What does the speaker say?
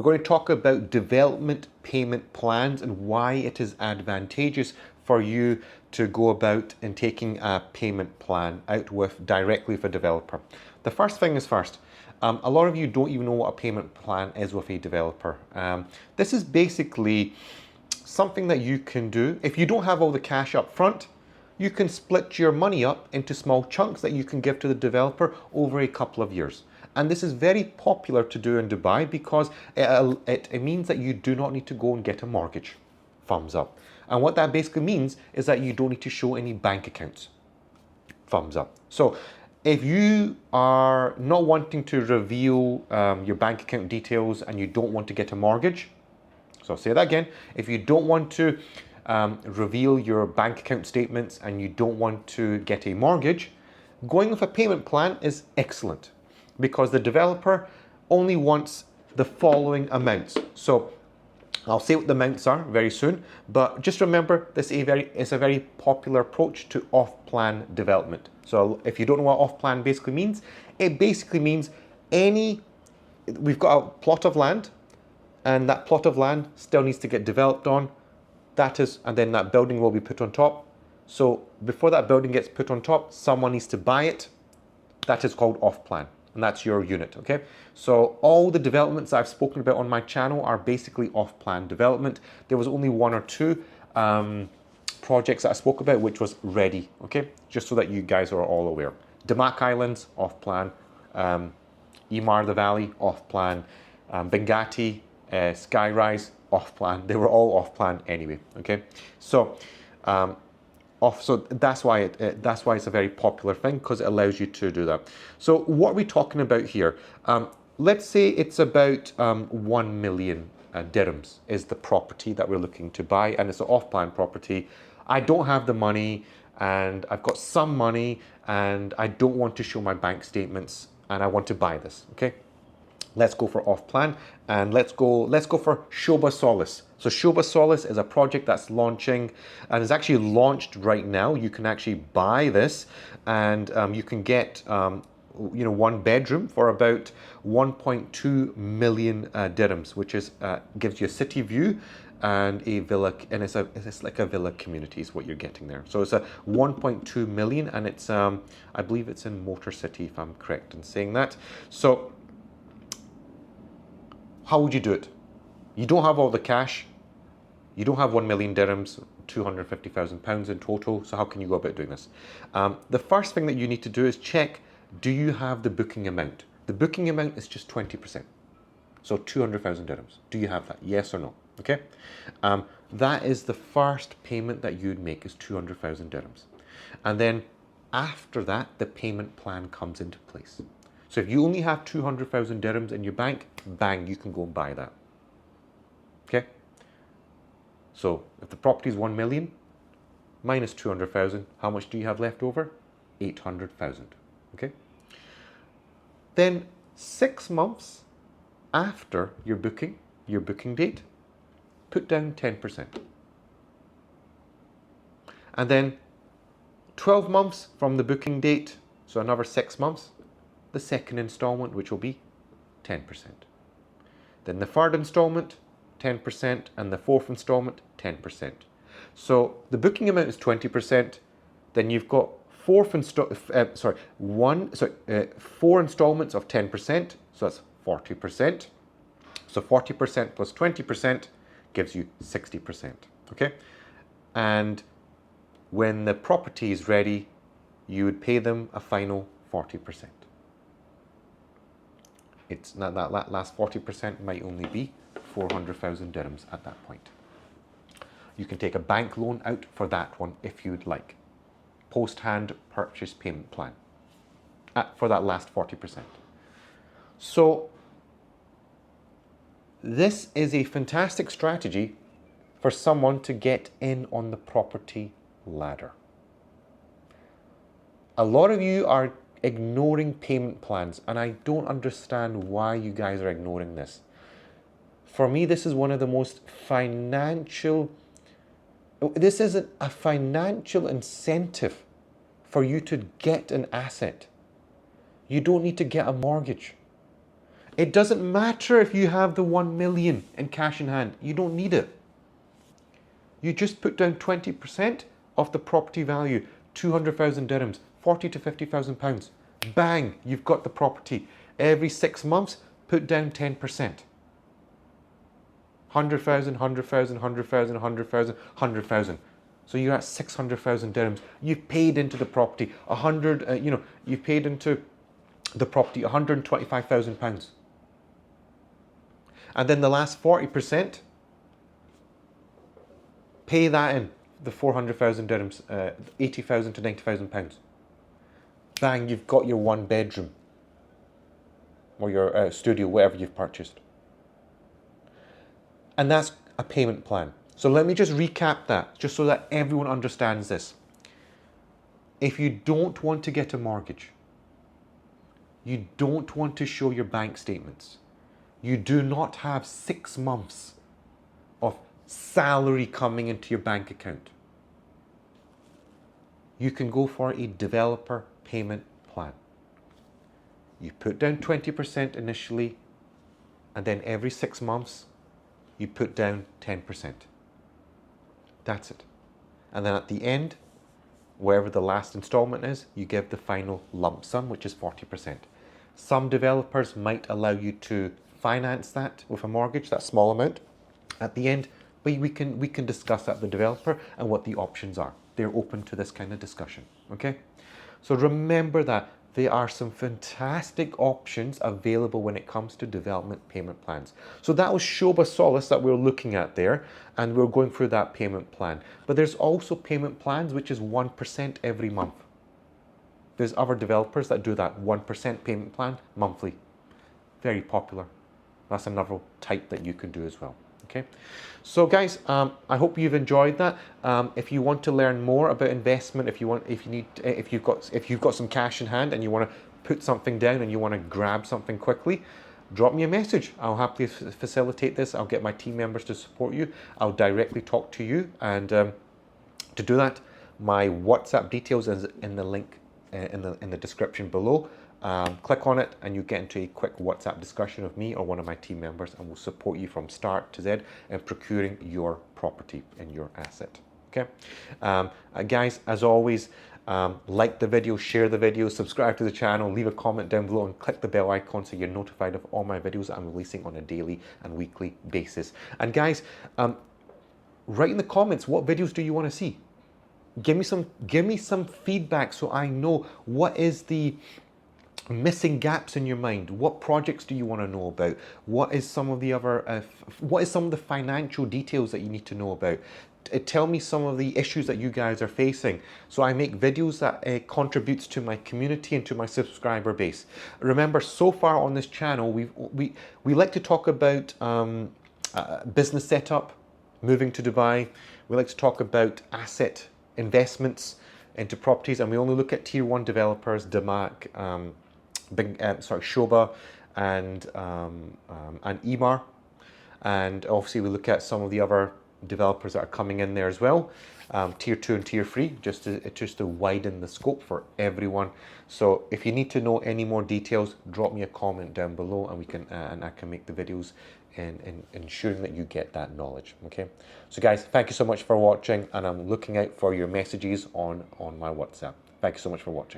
going to talk about development payment plans and why it is advantageous for you to go about and taking a payment plan out with directly with a developer. The first thing is first, a lot of you don't even know what a payment plan is with a developer. This is basically something that you can do. If you don't have all the cash up front, you can split your money up into small chunks that you can give to the developer over a couple of years. And this is very popular to do in Dubai because it means that you do not need to go and get a mortgage. Thumbs up. And what that basically means is that you don't need to show any bank accounts. Thumbs up. So if you are not wanting to reveal your bank account details and you don't want to get a mortgage, so I'll say that again, if you don't want to reveal your bank account statements and you don't want to get a mortgage, going with a payment plan is excellent because the developer only wants the following amounts. So I'll say what the amounts are very soon, but just remember this is a very popular approach to off-plan development. So if you don't know what off-plan basically means, it basically means we've got a plot of land and that plot of land still needs to get developed on. And then that building will be put on top. So before that building gets put on top, someone needs to buy it. That is called off-plan, and that's your unit, okay? So all the developments I've spoken about on my channel are basically off-plan development. There was only one or two projects that I spoke about which was ready, okay? Just so that you guys are all aware. Damak Islands, off-plan. Imar the Valley, off-plan. Bengati, Skyrise, off-plan. They were all off-plan anyway, okay? So so that's why it's a very popular thing, because it allows you to do that. So what are we talking about here? Let's say it's about 1 million dirhams is the property that we're looking to buy, and it's an off-plan property. I don't have the money, and I've got some money, and I don't want to show my bank statements, and I want to buy this, okay? Let's go for off-plan, and let's go for Shoba Solace. So Shoba Solace is a project that's launching and is actually launched right now. You can actually buy this, and you can get one bedroom for about 1.2 million dirhams, which is gives you a city view and a villa, and it's like a villa community is what you're getting there. So it's a 1.2 million, and it's I believe it's in Motor City, if I'm correct in saying that. So how would you do it? You don't have all the cash. You don't have 1 million dirhams, 250,000 pounds in total. So how can you go about doing this? The first thing that you need to do is check, do you have the booking amount? The booking amount is just 20%. So 200,000 dirhams. Do you have that? Yes or no? Okay. That is the first payment that you'd make, is 200,000 dirhams. And then after that, the payment plan comes into place. So if you only have 200,000 dirhams in your bank, bang, you can go and buy that. Okay? So if the property is 1 million, minus 200,000, how much do you have left over? 800,000. Okay? Then 6 months after your booking date, put down 10%. And then 12 months from the booking date, so another 6 months, the second installment, which will be 10%. Then the third installment, 10%, and the fourth installment, 10%. So the booking amount is 20%. Then you've got four installments of 10%, so that's 40%. So 40% plus 20% gives you 60%, okay? And when the property is ready, you would pay them a final 40%. It's not that last 40% might only be 400,000 dirhams at that point. You can take a bank loan out for that one if you'd like. Post-hand purchase payment plan for that last 40%. So this is a fantastic strategy for someone to get in on the property ladder. A lot of you are ignoring payment plans, and I don't understand why you guys are ignoring this. For me, this is one of the most this is a financial incentive for you to get an asset. You don't need to get a mortgage. It doesn't matter if you have the 1 million in cash in hand. You don't need it. You just put down 20% of the property value, 200,000 dirhams, 40 to 50,000 pounds. Bang, you've got the property. Every 6 months, put down 10%. 100,000, 100,000, 100,000, 100,000, 100,000. So you're at 600,000 dirhams. You've paid into the property you've paid into the property 125,000 pounds. And then the last 40%, pay that in, the 400,000 dirhams, 80,000 to 90,000 pounds. Bang, you've got your 1 bedroom or your studio, whatever you've purchased. And that's a payment plan. So let me just recap that, just so that everyone understands this. If you don't want to get a mortgage, you don't want to show your bank statements, you do not have 6 months of salary coming into your bank account, you can go for a developer payment plan. You put down 20% initially, and then every 6 months, you put down 10%. That's it. And then at the end, wherever the last installment is, you give the final lump sum, which is 40%. Some developers might allow you to finance that with a mortgage, that small amount, at the end, but we can discuss that with the developer and what the options are. They're open to this kind of discussion, okay? So remember that there are some fantastic options available when it comes to development payment plans. So that was Shoba Solace that we're looking at there, and we're going through that payment plan. But there's also payment plans which is 1% every month. There's other developers that do that 1% payment plan monthly. Very popular. That's another type that you can do as well. Okay, so guys, I hope you've enjoyed that. If you want to learn more about investment, if you've got some cash in hand and you want to put something down and you want to grab something quickly, drop me a message. I'll happily facilitate this. I'll get my team members to support you. I'll directly talk to you, and to do that, my WhatsApp details is in the link in the description below. Click on it and you get into a quick WhatsApp discussion with me or one of my team members, and we'll support you from start to Z in procuring your property and your asset. Okay, guys, as always, like the video, share the video, subscribe to the channel, leave a comment down below, and click the bell icon so you're notified of all my videos that I'm releasing on a daily and weekly basis. And guys, write in the comments, what videos do you want to see? Give me some feedback so I know what is the missing gaps in your mind. What projects do you want to know about? What is some of the other what is some of the financial details that you need to know about? Tell me some of the issues that you guys are facing, so I make videos that contributes to my community and to my subscriber base. Remember, so far on this channel, we like to talk about business setup, moving to Dubai. We like to talk about asset investments into properties, and we only look at tier 1 developers, Damak, Shoba, and Emar, and obviously we look at some of the other developers that are coming in there as well, tier 2 and tier 3, just to widen the scope for everyone. So if you need to know any more details, drop me a comment down below, and we can and I can make the videos in ensuring that you get that knowledge. Okay, so guys, thank you so much for watching, and I'm looking out for your messages on my WhatsApp. Thank you so much for watching.